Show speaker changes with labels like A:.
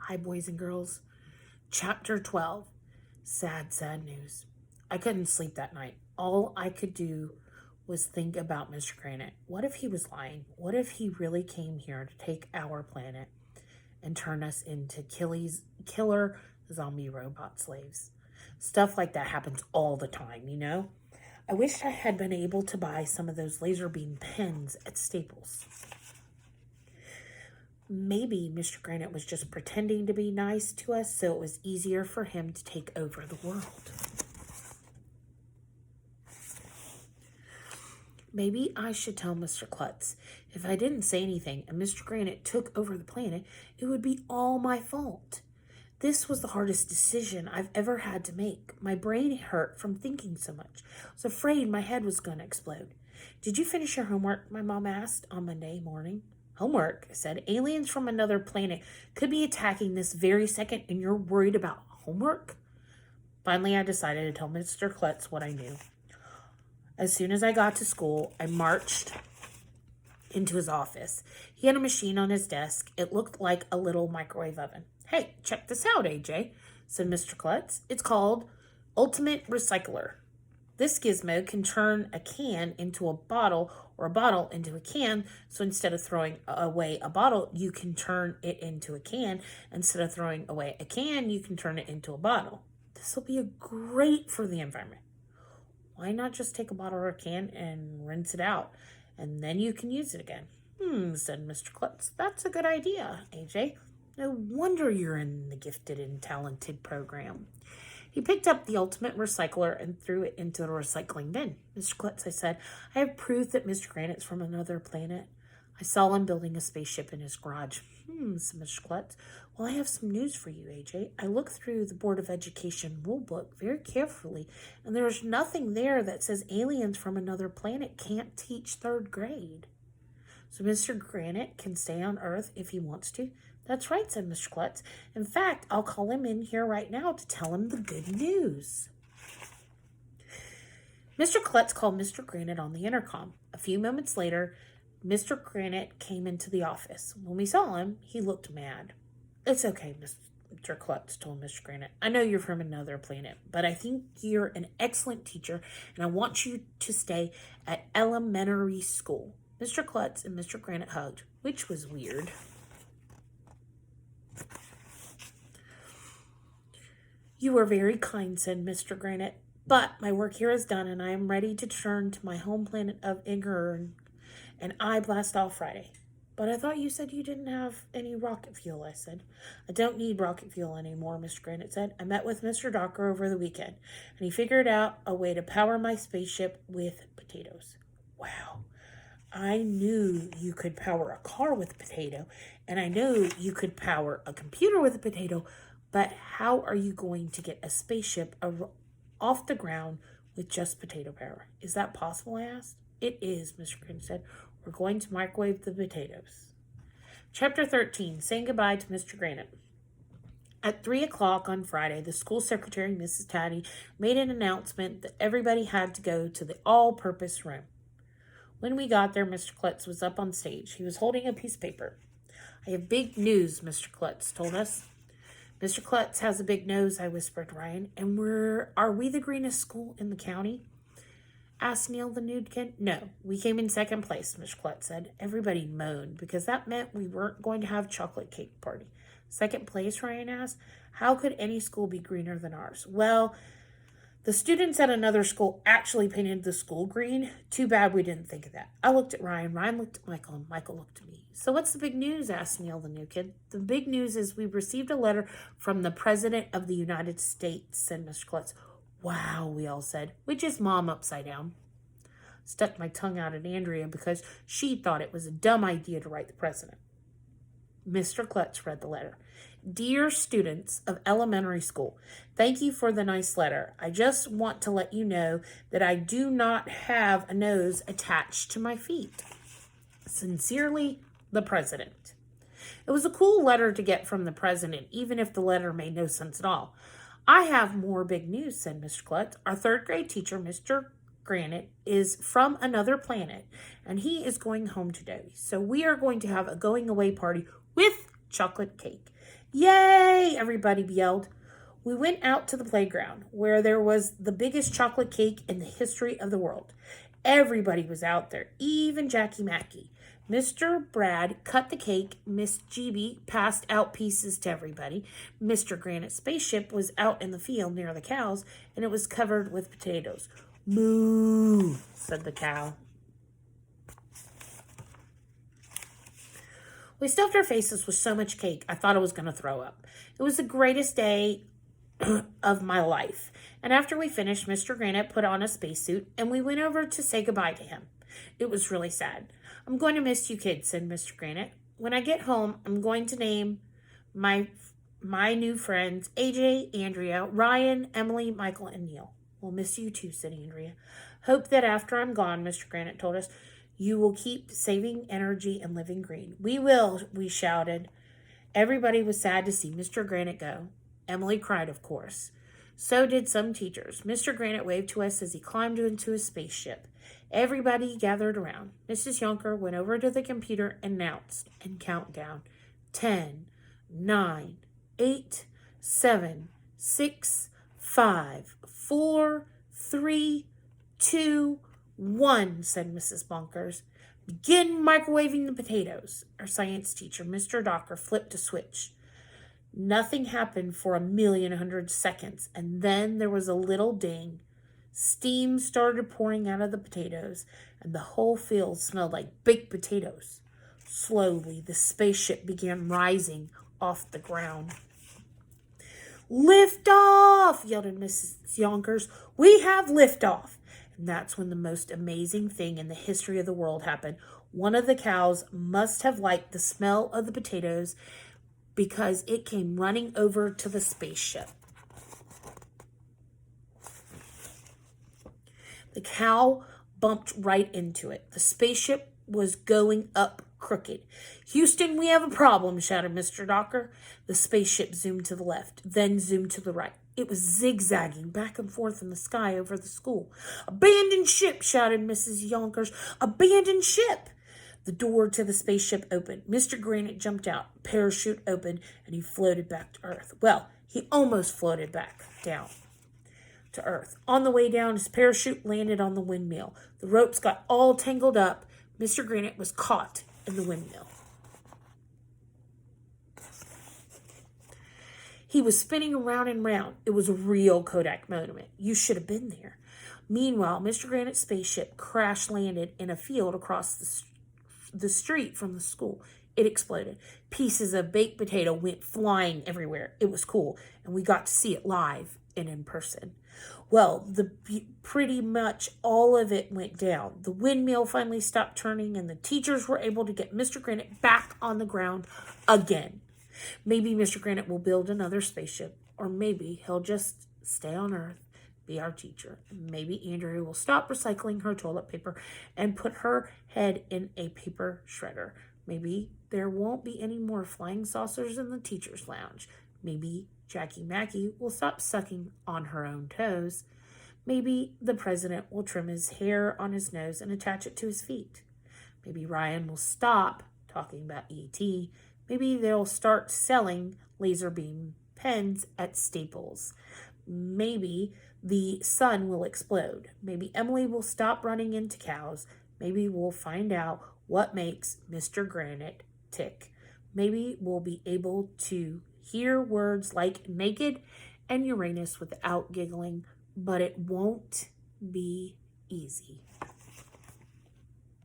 A: Hi, boys and girls. Chapter 12. Sad, sad news. I couldn't sleep that night. All I could do was think about Mr. Granite. What if he was lying? What if he really came here to take our planet and turn us into killer zombie robot slaves? Stuff like that happens all the time, you know? I wished I had been able to buy some of those laser beam pens at Staples. Maybe Mr. Granite was just pretending to be nice to us so it was easier for him to take over the world. Maybe I should tell Mr. Klutz. If I didn't say anything and Mr. Granite took over the planet, it would be all my fault. This was the hardest decision I've ever had to make. My brain hurt from thinking so much. I was afraid my head was going to explode. Did you finish your homework? My mom asked on Monday morning. Homework, I said. Aliens from another planet could be attacking this very second, and you're worried about homework? Finally, I decided to tell Mr. Klutz what I knew. As soon as I got to school, I marched into his office. He had a machine on his desk. It looked like a little microwave oven. Hey, check this out, AJ, said Mr. Klutz. It's called Ultimate Recycler. This gizmo can turn a can into a bottle or a bottle into a can. So instead of throwing away a bottle, you can turn it into a can. Instead of throwing away a can, you can turn it into a bottle. This will be great for the environment. Why not just take a bottle or a can and rinse it out? And then you can use it again. Said Mr. Klutz. That's a good idea, AJ. No wonder you're in the gifted and talented program. He picked up the ultimate recycler and threw it into the recycling bin. Mr. Klutz, I said, I have proof that Mr. Granite's from another planet. I saw him building a spaceship in his garage. Said Mr. Klutz. Well, I have some news for you, AJ. I looked through the Board of Education rule book very carefully, and there's nothing there that says aliens from another planet can't teach third grade. So Mr. Granite can stay on Earth if he wants to. That's right, said Mr. Klutz. In fact, I'll call him in here right now to tell him the good news. Mr. Klutz called Mr. Granite on the intercom. A few moments later, Mr. Granite came into the office. When we saw him, he looked mad. It's okay, Mr. Klutz told Mr. Granite. I know you're from another planet, but I think you're an excellent teacher, and I want you to stay at elementary school. Mr. Klutz and Mr. Granite hugged, which was weird. You were very kind, said Mr. Granite, but my work here is done, and I am ready to return to my home planet of Igern, and I blast off Friday. But I thought you said you didn't have any rocket fuel, I said. I don't need rocket fuel anymore, Mr. Granite said. I met with Mr. Docker over the weekend, and he figured out a way to power my spaceship with potatoes. Wow. I knew you could power a car with a potato, and I know you could power a computer with a potato, but how are you going to get a spaceship off the ground with just potato power? Is that possible, I asked. It is, Mr. Granite said. We're going to microwave the potatoes. Chapter 13, saying goodbye to Mr. Granite. At 3 o'clock on Friday, the school secretary, Mrs. Taddy, made an announcement that everybody had to go to the all-purpose room. When we got there, Mr. Klutz was up on stage. He was holding a piece of paper. I have big news, Mr. Klutz told us. Mr. Klutz has a big nose, I whispered to Ryan. And are we the greenest school in the county? Asked Neil the nude kid. No, we came in second place, Mr. Klutz said. Everybody moaned because that meant we weren't going to have chocolate cake party. Second place, Ryan asked. How could any school be greener than ours? Well, the students at another school actually painted the school green. Too bad we didn't think of that. I looked at Ryan. Ryan looked at Michael, and Michael looked at me. So what's the big news? Asked Neil the new kid. The big news is we received a letter from the President of the United States, said Mr. Klutz. Wow, we all said, which is Mom upside down. Stuck my tongue out at Andrea because she thought it was a dumb idea to write the president. Mr. Klutz read the letter. Dear students of elementary school, thank you for the nice letter. I just want to let you know that I do not have a nose attached to my feet. Sincerely, the president. It was a cool letter to get from the president, even if the letter made no sense at all. I have more big news, said Mr. Klutz. Our third grade teacher, Mr. Granite, is from another planet, and he is going home today. So we are going to have a going away party with chocolate cake. Yay! Everybody yelled. We went out to the playground, where there was the biggest chocolate cake in the history of the world. Everybody was out there, even Jackie Mackey. Mr. Brad cut the cake. Miss GB passed out pieces to everybody. Mr. Granite's spaceship was out in the field near the cows, and it was covered with potatoes. Moo, said the cow. We stuffed our faces with so much cake, I thought I was going to throw up. It was the greatest day of my life. And after we finished, Mr. Granite put on a spacesuit, and we went over to say goodbye to him. It was really sad. I'm going to miss you kids, said Mr. Granite. When I get home, I'm going to name my new friends AJ, Andrea, Ryan, Emily, Michael, and Neil. We'll miss you too, said Andrea. Hope that after I'm gone, Mr. Granite told us, you will keep saving energy and living green. We will, we shouted. Everybody was sad to see Mr. Granite go. Emily cried, of course. So did some teachers. Mr. Granite waved to us as he climbed into his spaceship. Everybody gathered around. Mrs. Yonker went over to the computer and announced and countdown. 10, 9, 8, 7, 6, 5, 4, 3, 2, 1, said Mrs. Bonkers. Begin microwaving the potatoes. Our science teacher, Mr. Docker, flipped a switch. Nothing happened for 1,100,000 seconds, and then there was a little ding. Steam started pouring out of the potatoes, and the whole field smelled like baked potatoes. Slowly, the spaceship began rising off the ground. Lift off, yelled Mrs. Yonkers. We have liftoff. And that's when the most amazing thing in the history of the world happened. One of the cows must have liked the smell of the potatoes because it came running over to the spaceship. The cow bumped right into it. The spaceship was going up crooked. Houston, we have a problem, shouted Mr. Docker. The spaceship zoomed to the left, then zoomed to the right. It was zigzagging back and forth in the sky over the school. Abandon ship, shouted Mrs. Yonkers. Abandon ship! The door to the spaceship opened. Mr. Granite jumped out, parachute opened, and he floated back to Earth. Well, he almost floated back down to Earth. On the way down, his parachute landed on the windmill. The ropes got all tangled up. Mr. Granite was caught in the windmill. He was spinning around and round. It was a real Kodak moment. You should have been there. Meanwhile, Mr. Granite's spaceship crash landed in a field across the street from the school. It exploded. Pieces of baked potato went flying everywhere. It was cool, and we got to see it live and in person. Well, pretty much all of it went down. The windmill finally stopped turning, and the teachers were able to get Mr. Granite back on the ground again. Maybe Mr. Granite will build another spaceship, or maybe he'll just stay on Earth, be our teacher. Maybe Andrea will stop recycling her toilet paper and put her head in a paper shredder. Maybe there won't be any more flying saucers in the teacher's lounge. Maybe Jackie Mackey will stop sucking on her own toes. Maybe the president will trim his hair on his nose and attach it to his feet. Maybe Ryan will stop talking about E.T. Maybe they'll start selling laser beam pens at Staples. Maybe the sun will explode. Maybe Emily will stop running into cows. Maybe we'll find out what makes Mr. Granite tick. Maybe we'll be able to hear words like naked and Uranus without giggling, but it won't be easy.